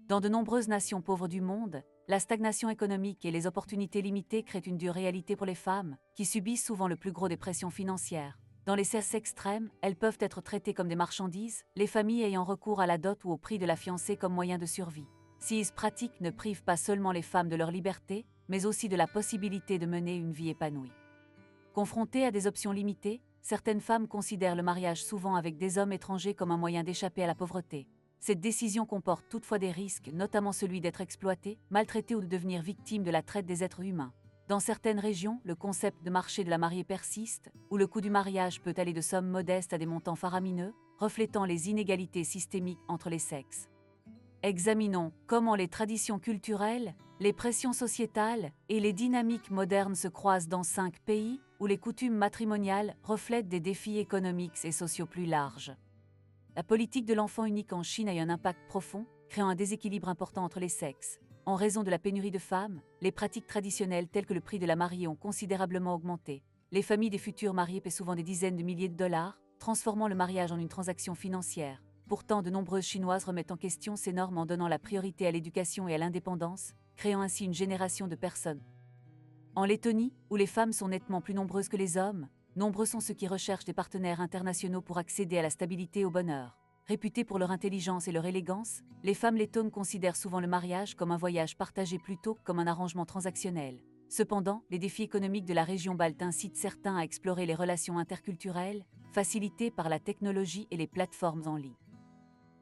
Dans de nombreuses nations pauvres du monde, la stagnation économique et les opportunités limitées créent une dure réalité pour les femmes, qui subissent souvent le plus gros des pressions financières. Dans les cas extrêmes, elles peuvent être traitées comme des marchandises, les familles ayant recours à la dot ou au prix de la fiancée comme moyen de survie. Ces pratiques ne privent pas seulement les femmes de leur liberté, mais aussi de la possibilité de mener une vie épanouie. Confrontées à des options limitées, certaines femmes considèrent le mariage souvent avec des hommes étrangers comme un moyen d'échapper à la pauvreté. Cette décision comporte toutefois des risques, notamment celui d'être exploitée, maltraitée ou de devenir victime de la traite des êtres humains. Dans certaines régions, le concept de marché de la mariée persiste, où le coût du mariage peut aller de sommes modestes à des montants faramineux, reflétant les inégalités systémiques entre les sexes. Examinons comment les traditions culturelles, les pressions sociétales et les dynamiques modernes se croisent dans 5 pays où les coutumes matrimoniales reflètent des défis économiques et sociaux plus larges. La politique de l'enfant unique en Chine a eu un impact profond, créant un déséquilibre important entre les sexes. En raison de la pénurie de femmes, les pratiques traditionnelles telles que le prix de la mariée ont considérablement augmenté. Les familles des futurs mariés paient souvent des dizaines de milliers de dollars, transformant le mariage en une transaction financière. Pourtant, de nombreuses Chinoises remettent en question ces normes en donnant la priorité à l'éducation et à l'indépendance, créant ainsi une génération de personnes. En Lettonie, où les femmes sont nettement plus nombreuses que les hommes, nombreux sont ceux qui recherchent des partenaires internationaux pour accéder à la stabilité et au bonheur. Réputées pour leur intelligence et leur élégance, les femmes lettones considèrent souvent le mariage comme un voyage partagé plutôt que comme un arrangement transactionnel. Cependant, les défis économiques de la région balte incitent certains à explorer les relations interculturelles, facilitées par la technologie et les plateformes en ligne.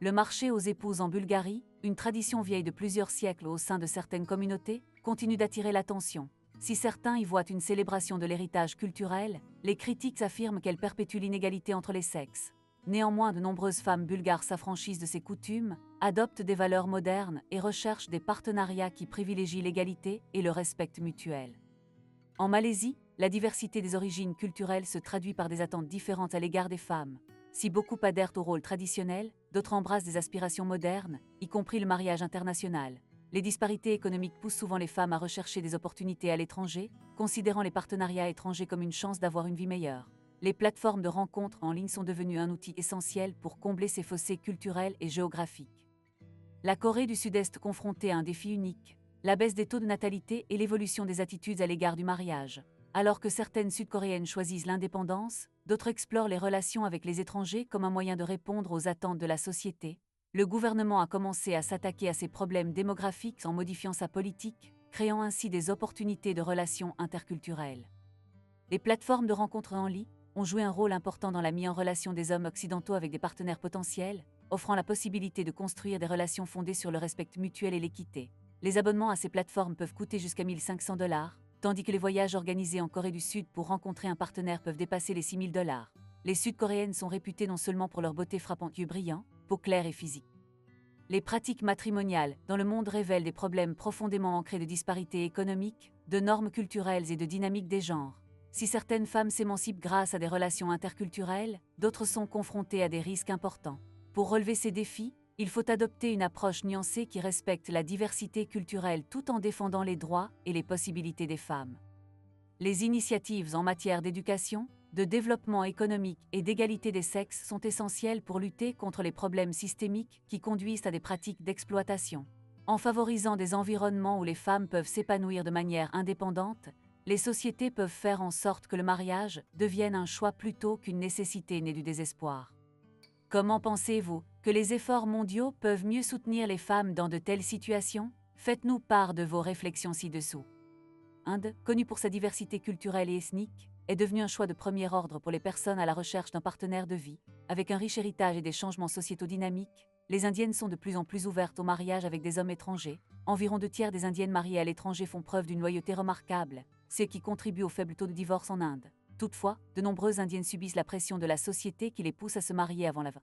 Le marché aux épouses en Bulgarie, une tradition vieille de plusieurs siècles au sein de certaines communautés, continue d'attirer l'attention. Si certains y voient une célébration de l'héritage culturel, les critiques affirment qu'elle perpétue l'inégalité entre les sexes. Néanmoins, de nombreuses femmes bulgares s'affranchissent de ces coutumes, adoptent des valeurs modernes et recherchent des partenariats qui privilégient l'égalité et le respect mutuel. En Malaisie, la diversité des origines culturelles se traduit par des attentes différentes à l'égard des femmes. Si beaucoup adhèrent au rôle traditionnel, d'autres embrassent des aspirations modernes, y compris le mariage international. Les disparités économiques poussent souvent les femmes à rechercher des opportunités à l'étranger, considérant les partenariats étrangers comme une chance d'avoir une vie meilleure. Les plateformes de rencontres en ligne sont devenues un outil essentiel pour combler ces fossés culturels et géographiques. La Corée du Sud-Est confrontée à un défi unique, la baisse des taux de natalité et l'évolution des attitudes à l'égard du mariage. Alors que certaines Sud-Coréennes choisissent l'indépendance, d'autres explorent les relations avec les étrangers comme un moyen de répondre aux attentes de la société. Le gouvernement a commencé à s'attaquer à ces problèmes démographiques en modifiant sa politique, créant ainsi des opportunités de relations interculturelles. Les plateformes de rencontres en ligne ont joué un rôle important dans la mise en relation des hommes occidentaux avec des partenaires potentiels, offrant la possibilité de construire des relations fondées sur le respect mutuel et l'équité. Les abonnements à ces plateformes peuvent coûter jusqu'à 1 500 $, tandis que les voyages organisés en Corée du Sud pour rencontrer un partenaire peuvent dépasser les 6 000 $. Les Sud-Coréennes sont réputées non seulement pour leur beauté frappante, yeux brillants, peau claire et physique. Les pratiques matrimoniales dans le monde révèlent des problèmes profondément ancrés de disparités économiques, de normes culturelles et de dynamiques des genres. Si certaines femmes s'émancipent grâce à des relations interculturelles, d'autres sont confrontées à des risques importants. Pour relever ces défis, il faut adopter une approche nuancée qui respecte la diversité culturelle tout en défendant les droits et les possibilités des femmes. Les initiatives en matière d'éducation, de développement économique et d'égalité des sexes sont essentielles pour lutter contre les problèmes systémiques qui conduisent à des pratiques d'exploitation. En favorisant des environnements où les femmes peuvent s'épanouir de manière indépendante, les sociétés peuvent faire en sorte que le mariage devienne un choix plutôt qu'une nécessité née du désespoir. Comment pensez-vous que les efforts mondiaux peuvent mieux soutenir les femmes dans de telles situations? Faites-nous part de vos réflexions ci-dessous. Inde, connue pour sa diversité culturelle et ethnique, est devenue un choix de premier ordre pour les personnes à la recherche d'un partenaire de vie. Avec un riche héritage et des changements sociétaux dynamiques, les Indiennes sont de plus en plus ouvertes au mariage avec des hommes étrangers. Environ 2/3 des Indiennes mariées à l'étranger font preuve d'une loyauté remarquable, ce qui contribue au faible taux de divorce en Inde. Toutefois, de nombreuses Indiennes subissent la pression de la société qui les pousse à se marier avant la fin.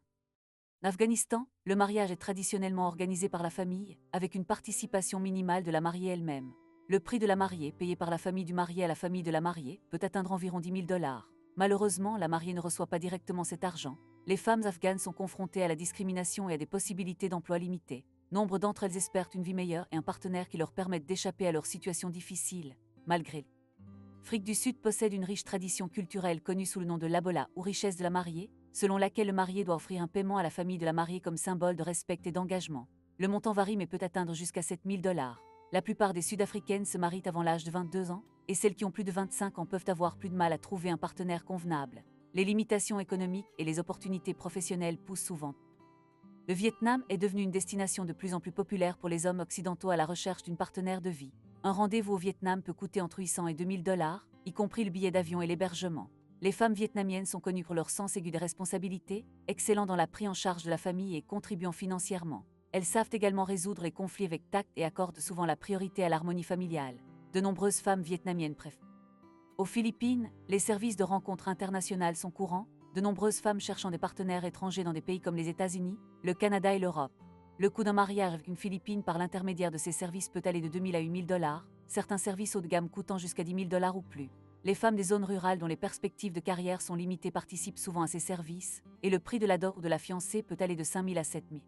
En Afghanistan, le mariage est traditionnellement organisé par la famille, avec une participation minimale de la mariée elle-même. Le prix de la mariée, payé par la famille du marié à la famille de la mariée, peut atteindre environ 10 000 $. Malheureusement, la mariée ne reçoit pas directement cet argent. Les femmes afghanes sont confrontées à la discrimination et à des possibilités d'emploi limitées. Nombre d'entre elles espèrent une vie meilleure et un partenaire qui leur permette d'échapper à leur situation difficile, malgré. L'Afrique du Sud possède une riche tradition culturelle connue sous le nom de l'abola ou richesse de la mariée, selon laquelle le marié doit offrir un paiement à la famille de la mariée comme symbole de respect et d'engagement. Le montant varie mais peut atteindre jusqu'à 7 000 $. La plupart des Sud-Africaines se marient avant l'âge de 22 ans, et celles qui ont plus de 25 ans peuvent avoir plus de mal à trouver un partenaire convenable. Les limitations économiques et les opportunités professionnelles poussent souvent. Le Vietnam est devenu une destination de plus en plus populaire pour les hommes occidentaux à la recherche d'une partenaire de vie. Un rendez-vous au Vietnam peut coûter entre 800 et 2 000 $, y compris le billet d'avion et l'hébergement. Les femmes vietnamiennes sont connues pour leur sens aigu des responsabilités, excellant dans la prise en charge de la famille et contribuant financièrement. Elles savent également résoudre les conflits avec tact et accordent souvent la priorité à l'harmonie familiale. De nombreuses femmes vietnamiennes préfèrent. Aux Philippines, les services de rencontres internationales sont courants, de nombreuses femmes cherchant des partenaires étrangers dans des pays comme les États-Unis, le Canada et l'Europe. Le coût d'un mariage avec une Philippine par l'intermédiaire de ces services peut aller de 2 000 à 8 000 $, certains services haut de gamme coûtant jusqu'à 10 000 $ ou plus. Les femmes des zones rurales dont les perspectives de carrière sont limitées participent souvent à ces services, et le prix de la dot ou de la fiancée peut aller de 5 000 à 7 000.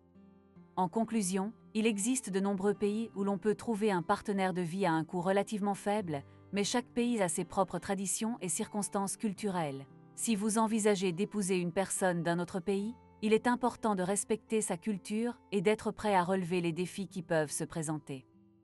En conclusion, il existe de nombreux pays où l'on peut trouver un partenaire de vie à un coût relativement faible, mais chaque pays a ses propres traditions et circonstances culturelles. Si vous envisagez d'épouser une personne d'un autre pays, il est important de respecter sa culture et d'être prêt à relever les défis qui peuvent se présenter.